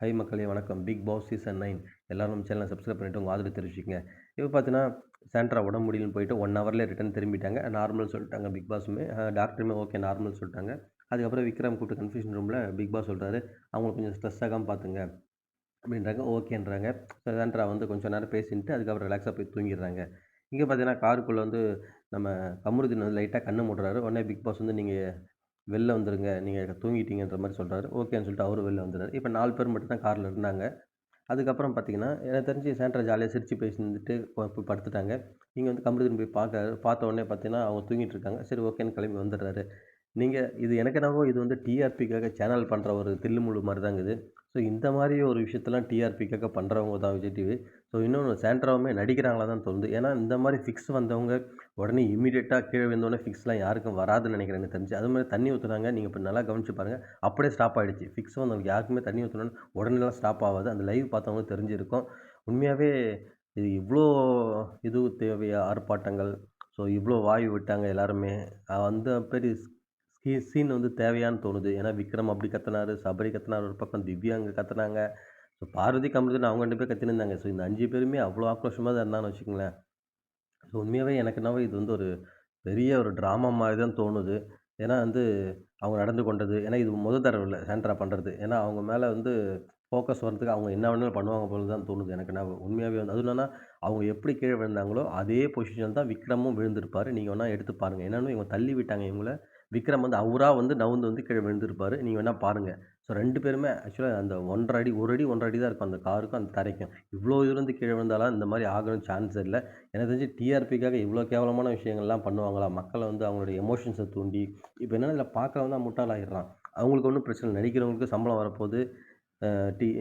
High மக்களே வணக்கம். Big Boss season 9 எல்லாரும் நம்ம சேனலை சப்ஸ்கிரைப் பண்ணிட்டு உங்கள் ஆதரவு தெரிவிச்சுக்கங்க. இப்போ பார்த்தீங்கன்னா, சாண்ட்ரா உடம்பு முடியலன்னு போயிட்டு 1 ஹவர்லேயே ரிட்டர்ன் திரும்பிட்டாங்க. நார்மல் சொல்லிட்டாங்க பிக் பாஸுமே. டாக்டருமே ஓகே நார்மல் சொல்லிட்டாங்க. அதுக்கப்புறம் விக்ரம் கூப்பிட்டு கன்ஃபியூஷன் ரூமில் பிக் பாஸ் சொல்கிறாரு, அவங்களுக்கு கொஞ்சம் ஸ்ட்ரெஸ் ஆகாமல் பார்த்துங்க அப்படின்றாங்க. ஓகேன்றாங்க. சாண்ட்ரா வந்து கொஞ்சம் நேரம் பேசிட்டு அதுக்கப்புறம் ரிலாக்ஸாக போய் தூங்கிடுறாங்க. இங்கே பார்த்தீங்கன்னா, காருக்குள்ளே வந்து நம்ம கமருதீன் வந்து லைட்டாக கண்ணு மூடுறாரு. உடனே பிக் பாஸ் வந்து நீங்கள் வெளில வந்துருங்க. நீங்க தூங்கிட்டீங்கன்ற மாரி சொல்றாரு. ஓகேன்னு சொல்லிட்டு அவரும் வெளில வந்துறாரு. இப்ப 4 பேர் மட்டும் தான் கார்ல இருந்தாங்க. அதுக்கப்புறம் பார்த்தீங்கன்னா, எனக்கு தெரிஞ்சு சாண்ட்ரா ஜாலியா சிரிச்சு பேசியிருந்துட்டு போய் படுத்துட்டாங்க. இங்க வந்து கமருதீன் போய் பார்க்குறாரு. பார்த்த உடனே பார்த்தீங்கன்னா, அவங்க தூங்கிட்டு இருக்காங்க. சரி ஓகேன்னு கிளம்பி வந்துடுறாரு. நீங்க இது எனக்கு என்னவோ இது வந்து டிஆர்பிக்காக சேனல் பண்ற ஒரு தில்லுமுல்லு மாரி தாங்க இது. ஸோ இந்த மாரி ஒரு விஷயத்தலாம் டிஆர்பிக்காக பண்றவங்க தான் விஜய் டிவி. ஸோ இன்னொன்னு சாண்ட்ராவுமே நடிக்கிறாங்களா தான் தோணுது. ஏன்னா இந்த மாரி ஃபிக்ஸ் வந்தவங்க உடனே இம்மீடியட்டா கீழ விழுந்தோனே ஃபிக்ஸ்லாம் யாருக்கும் வராதுன்னு நினைக்கிறேன் எனக்கு தெரிஞ்சு. அதுமாரி தண்ணி ஊத்துனாங்க. நீங்க இப்ப நல்லா கவனிச்சு பாருங்க. அப்படியே ஸ்டாப் ஆயிடுச்சு. ஃபிக்ஸ் வந்தவங்களுக்கு யாருக்குமே தண்ணி ஊத்துனோனே உடனேலாம் ஸ்டாப் ஆவாது. அந்த லைவ் பார்த்தவங்களுக்கு தெரிஞ்சிருக்கும். உண்மையாவே இது இவ்ளோ இது தேவையா? ஆர்ப்பாட்டங்கள். ஸோ இவ்ளோ வாய் விட்டாங்க எல்லாருமே. அந்த பெரிய சீன் வந்து தேவையான்னு தோணுது. ஏன்னா விக்ரம் அப்படி கத்துனாரு, சபரி கத்துனாரு ஒரு பக்கம், திவ்யா அங்க கத்துனாங்க. ஸோ பார்வதி, கமருதீன் அவங்க 2 பேரும் கத்தின்னு இருந்தாங்க. ஸோ இந்த 5 பேருமே அவ்வளோ ஆக்ரோஷமா தான் இருந்தாங்கன்னு வச்சுக்கங்களேன். ஸோ உண்மையாவே எனக்கு என்னவோ இது வந்து ஒரு பெரிய ஒரு ட்ராமா மாரி தான் தோணுது. ஏன்னா வந்து அவங்க நடந்து கொண்டது ஏன்னா இது தடவ இல்ல சாண்ட்ரா பண்றது. ஏன்னா அவங்க மேல வந்து ஃபோக்கஸ் வரதுக்கு அவங்க என்ன வேணாலும் பண்ணுவாங்க போல தான் தோணுது எனக்கு. நான் உண்மையாவே வந்து அதுவும் என்னன்னா, அவங்க எப்படி கீழ விழுந்தாங்களோ, அதே பொசிஷன் தான் விக்ரமும் விழுந்திருப்பாரு. நீங்க வேணா எடுத்து பாருங்க. என்னன்னா இவங்க தள்ளி விட்டாங்க இவங்கள. விக்ரம் வந்து அவரா வந்து நவுந்து வந்து கீழ விழுந்திருப்பாரு. நீங்க வேணா பாருங்க. ஸோ 2 பேருமே ஆக்சுவலா அந்த 1 1/2 அடி 1 அடி 1 1/2 அடி தான் இருக்கும் அந்த காருக்கும், அந்த தரைக்கும். இவ்ளோ இதுலருந்து கீழ விழுந்தாலாம் இந்த மாரி ஆகணும்னு சான்ஸ் இல்ல. எனக்கு தெரிஞ்சு டிஆர்பிக்காக இவ்ளோ கேவலமான விஷயங்கள்லாம் பண்ணுவாங்களா? மக்கள வந்து அவங்களுடைய எமோஷன்ஸ தூண்டி இப்ப என்னன்னா இதில பார்க்குறவன் தான் முட்டாளாயிடுறான். அவங்களுக்கு ஒண்ணும் பிரச்சனை இல்ல. நடிக்கிறவங்களுக்கு சம்பளம் வரப்போது. அ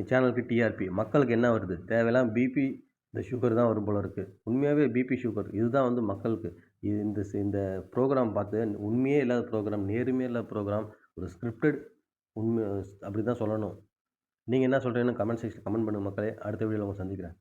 சேனலுக்கு டிஆர்பி. மக்களுக்கு என்ன வருது? தேவையில்லாம பிபி, இந்த சுகர் தான் வரும் போல இருக்கு. உண்மையாவே பிபி, சுகர் இதுதான் வந்து மக்களுக்கு. இந்த புரோகிராம் பார்த்து உண்மையே இல்லாத புரோகிராம், நேர்மையே இல்லாத புரோகிராம், ஒரு ஸ்கிரிப்டட் உண்மை அப்படி தான் சொல்லணும். நீங்க என்ன சொல்றீங்கன்னு கமெண்ட் செக்ஷன்ல கமெண்ட் பண்ணுங்க மக்களே. அடுத்த வீடியோல உங்கள சந்திக்கிறேன்.